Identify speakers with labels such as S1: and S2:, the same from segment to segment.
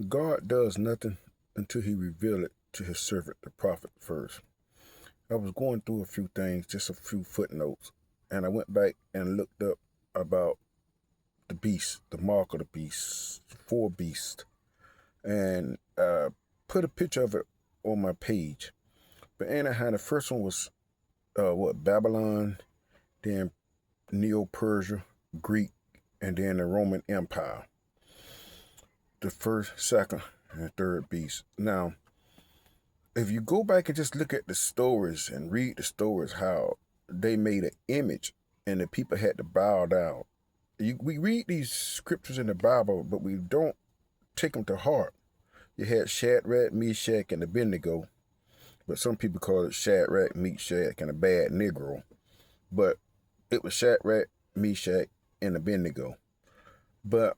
S1: God does nothing until he reveal it to his servant, the prophet, first. I was going through a few things, just a few footnotes, and I went back and looked up about the beast, the mark of the beast, four beasts, and put a picture of it on my page. But anyhow, the first one was Babylon, then Neo-Persia, Greek, and then the Roman Empire. The first, second, and third beast. Now, if you go back and just look at the stories and read the stories, how they made an image and the people had to bow down. We read these scriptures in the Bible, but we don't take them to heart. You had Shadrach, Meshach, and Abednego, but some people call it Shadrach, Meshach, and a bad Negro. But it was Shadrach, Meshach, and Abednego. But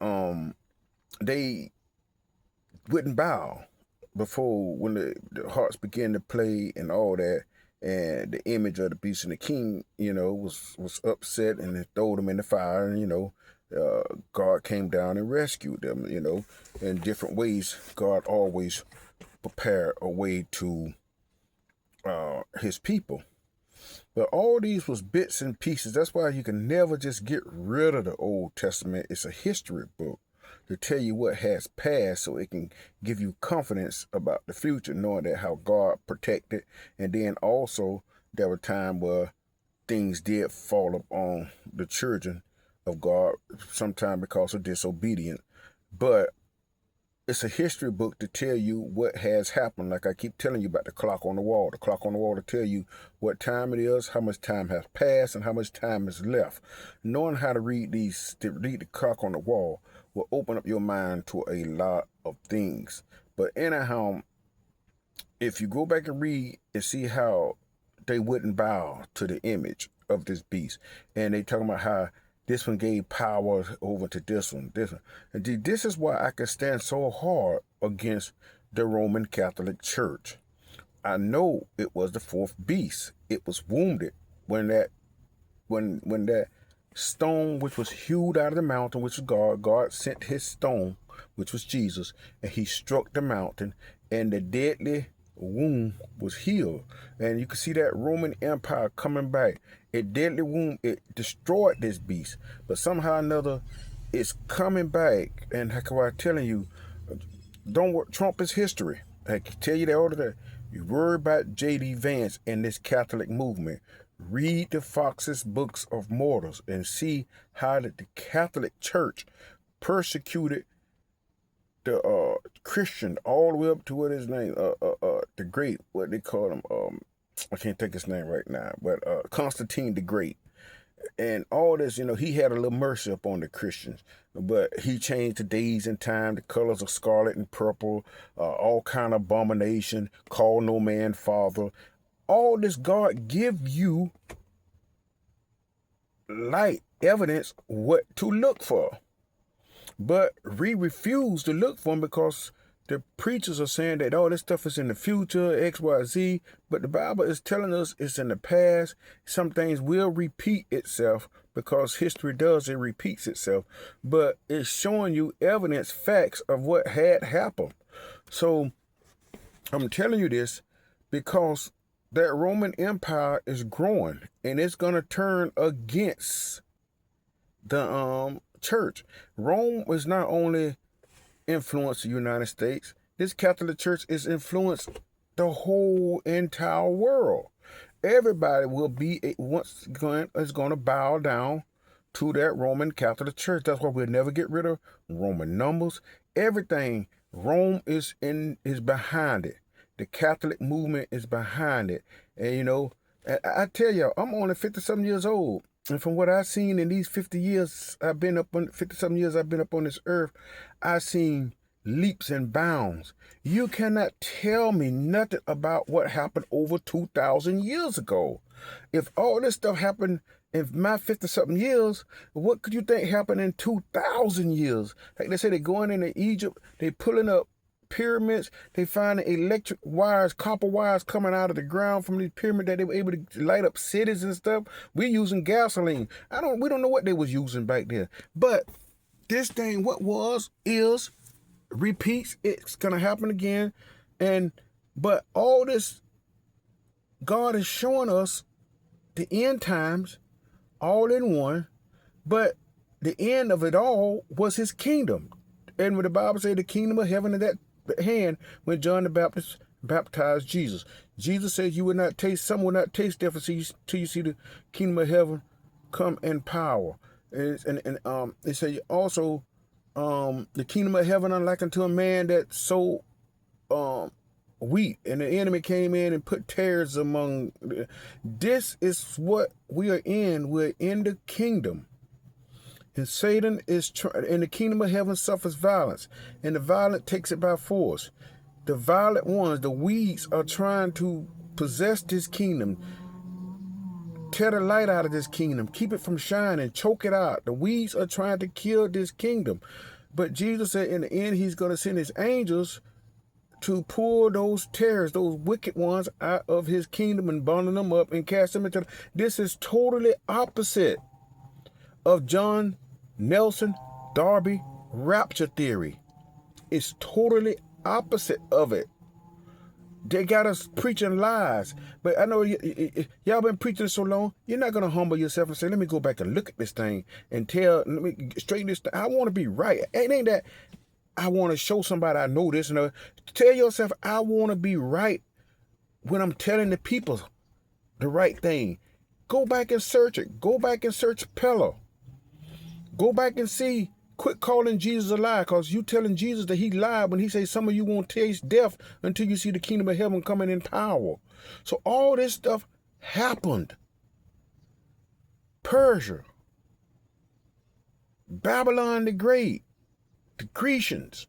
S1: they wouldn't bow before when the hearts began to play and all that, and the image of the beast and the king, was upset and they threw them in the fire, and God came down and rescued them. In different ways. God always prepared a way to his people. But all these was bits and pieces. That's why you can never just get rid of the Old Testament. It's a history book to tell you what has passed so it can give you confidence about the future, knowing that how God protected. And then also there were times where things did fall upon the children of God, sometimes because of disobedience. But it's a history book to tell you what has happened. Like I keep telling you about the clock on the wall. The clock on the wall to tell you what time it is, how much time has passed, and how much time is left. Knowing how to read the clock on the wall will open up your mind to a lot of things. But anyhow, if you go back and read and see how they wouldn't bow to the image of this beast, and they talking about how this one gave power over to this one. And this is why I can stand so hard against the Roman Catholic Church. I know it was the fourth beast. It was wounded when that stone which was hewed out of the mountain, which was God sent his stone, which was Jesus, and he struck the mountain, and the deadly wound was healed. And you can see that Roman Empire coming back. A deadly wound, it destroyed this beast, but somehow or another it's coming back. And how come I'm telling you, don't worry, Trump is history. I can tell you that all the time. You worry about J.D. Vance and this Catholic movement. Read the Fox's Books of Mortals and see how the Catholic Church persecuted the Christian all the way up to what his name, the Great, what they call him, I can't think his name right now, but Constantine the Great. And all this, he had a little mercy upon the Christians, but he changed the days and time, the colors of scarlet and purple, all kind of abomination, call no man father. All this God give you light evidence what to look for. But we refuse to look for them because the preachers are saying that all this stuff is in the future, X, Y, Z. But the Bible is telling us it's in the past. Some things will repeat itself because history does, it repeats itself. But it's showing you evidence, facts of what had happened. So I'm telling you this because that Roman Empire is growing and it's going to turn against the church. Rome is not only influenced the United States, this Catholic Church is influenced the whole entire world. Everybody will be is going to bow down to that Roman Catholic Church. That's why we'll never get rid of Roman numbers. Everything Rome is behind it. The Catholic movement is behind it. And I tell you, I'm only 50-something years old. And from what I've seen in these 50 years, 50-something years I've been up on this earth, I've seen leaps and bounds. You cannot tell me nothing about what happened over 2,000 years ago. If all this stuff happened in my 50-something years, what could you think happened in 2,000 years? Like they say, they're going into Egypt, they're pulling up pyramids, they find electric wires, copper wires coming out of the ground from these pyramids that they were able to light up cities and stuff. We're using gasoline. We don't know what they was using back there. But this thing, what was, is, repeats. It's going to happen again. But all this, God is showing us the end times all in one. But the end of it all was his kingdom. And when the Bible said the kingdom of heaven in that hand, when John the Baptist baptized Jesus. Jesus said you will not taste, some will not taste death until you see the kingdom of heaven come in power. And it said also, the kingdom of heaven unlike unto a man that sowed wheat, and the enemy came in and put tares among. This is what we are in. We're in the kingdom. And Satan is in the kingdom of heaven suffers violence, and the violent takes it by force. The violent ones, the weeds, are trying to possess this kingdom, tear the light out of this kingdom, keep it from shining, choke it out. The weeds are trying to kill this kingdom. But Jesus said in the end, he's going to send his angels to pull those tares, those wicked ones, out of his kingdom and bundle them up and cast them into. This is totally opposite of John Nelson Darby rapture theory. It's totally opposite of it. They got us preaching lies. But I know y'all been preaching so long, you're not going to humble yourself and say, let me go back and look at this thing and let me straighten this thing. I want to be right. It ain't that I want to show somebody I know this. And tell yourself, I want to be right when I'm telling the people the right thing. Go back and search it. Go back and search Pella. Go back and see. Quit calling Jesus a lie, because you telling Jesus that he lied when he says some of you won't taste death until you see the kingdom of heaven coming in power. So all this stuff happened. Persia, Babylon the Great, the Grecians,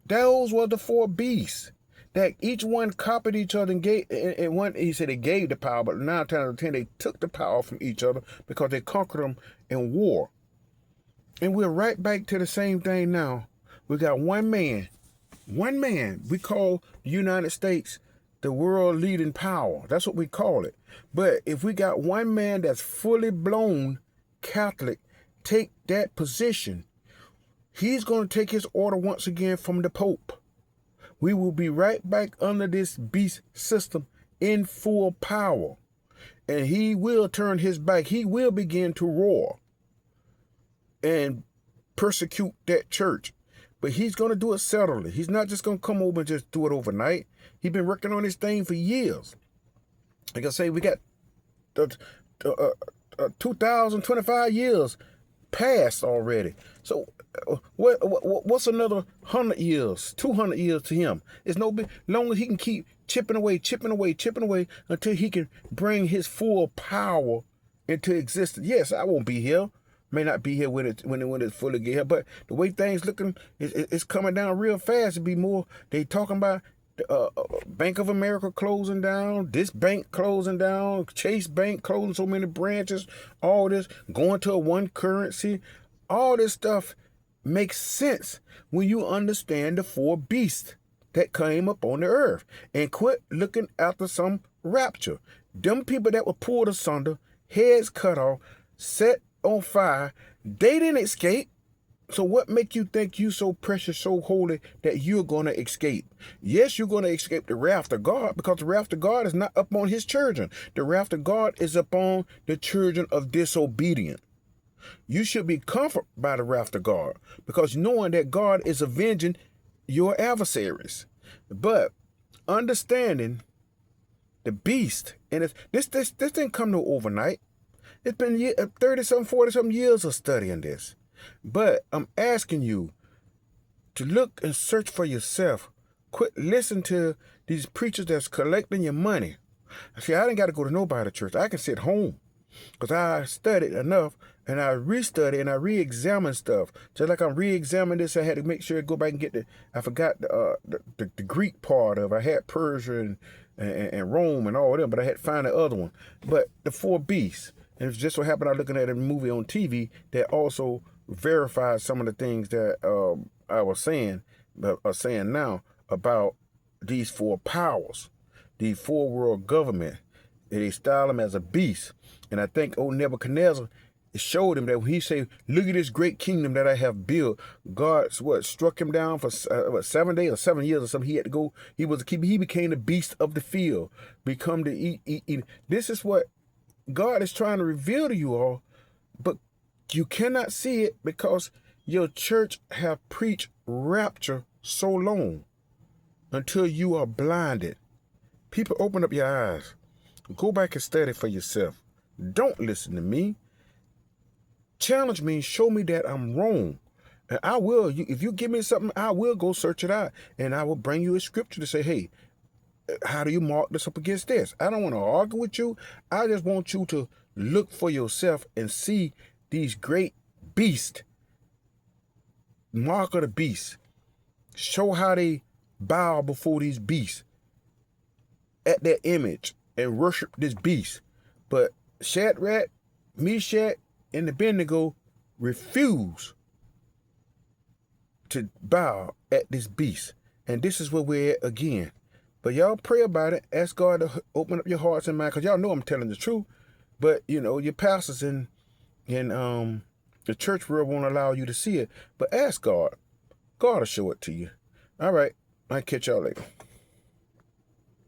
S1: those were the four beasts that each one copied each other and gave, and one, he said they gave the power, but 9 times out of 10 they took the power from each other because they conquered them in war. And we're right back to the same thing now. We got one man. We call the United States the world leading power. That's what we call it. But if we got one man that's fully blown Catholic take that position, he's going to take his order once again from the Pope. We will be right back under this beast system in full power. And he will turn his back. He will begin to roar and persecute that church. But he's going to do it subtly. He's not just going to come over and just do it overnight. He's been working on this thing for years. Like I say, we got 2,025 years passed already. So what's another 100 years, 200 years to him? It's no big, long as he can keep chipping away until he can bring his full power into existence. Yes, I won't be here. May not be here when it's fully get here, but the way things looking, it's coming down real fast. It'd be more. They talking about Bank of America closing down, this bank closing down, Chase Bank closing so many branches. All this going to a one currency. All this stuff makes sense when you understand the four beasts that came up on the earth, and quit looking after some rapture. Them people that were pulled asunder, heads cut off, set on fire, they didn't escape. So what make you think you so precious, so holy that you're going to escape? Yes, you're going to escape the wrath of God, because the wrath of God is not upon his children. The wrath of God is upon the children of disobedience. You should be comforted by the wrath of God, because knowing that God is avenging your adversaries. But understanding the beast, and this didn't come no overnight. It's been 30-something, 40-something years of studying this. But I'm asking you to look and search for yourself. Quit listening to these preachers that's collecting your money. See, I didn't got to go to nobody church. I can sit home because I studied enough, and I restudy and I re-examine stuff. Just like I'm re-examining this, I had to make sure I go back and get I forgot the Greek part of it. I had Persia and Rome and all of them, but I had to find the other one. But the four beasts. And it just so happened I was looking at a movie on TV that also verified some of the things that I was saying now about these four powers, these four world government. They style them as a beast. And I think old Nebuchadnezzar It showed him that when he said, look at this great kingdom that I have built, God, struck him down for 7 days or 7 years or something. He had to go. He became the beast of the field, become the eat. This is what God is trying to reveal to you all, but you cannot see it because your church have preached rapture so long until you are blinded. People, open up your eyes. Go back and study for yourself. Don't listen to me. Challenge me, show me that I'm wrong. And I will, if you give me something, I will go search it out. And I will bring you a scripture to say, hey, how do you mark this up against this? I don't want to argue with you. I just want you to look for yourself and see these great beasts. Mark of the beast. Show how they bow before these beasts at their image and worship this beast. But Shadrach, Meshach, and Abednego refuse to bow at this beast. And this is where we're at again. But y'all pray about it. Ask God to open up your hearts and minds, because y'all know I'm telling the truth. But, you know, your pastors in the church world won't allow you to see it. But ask God. God will show it to you. All right. I'll catch y'all later.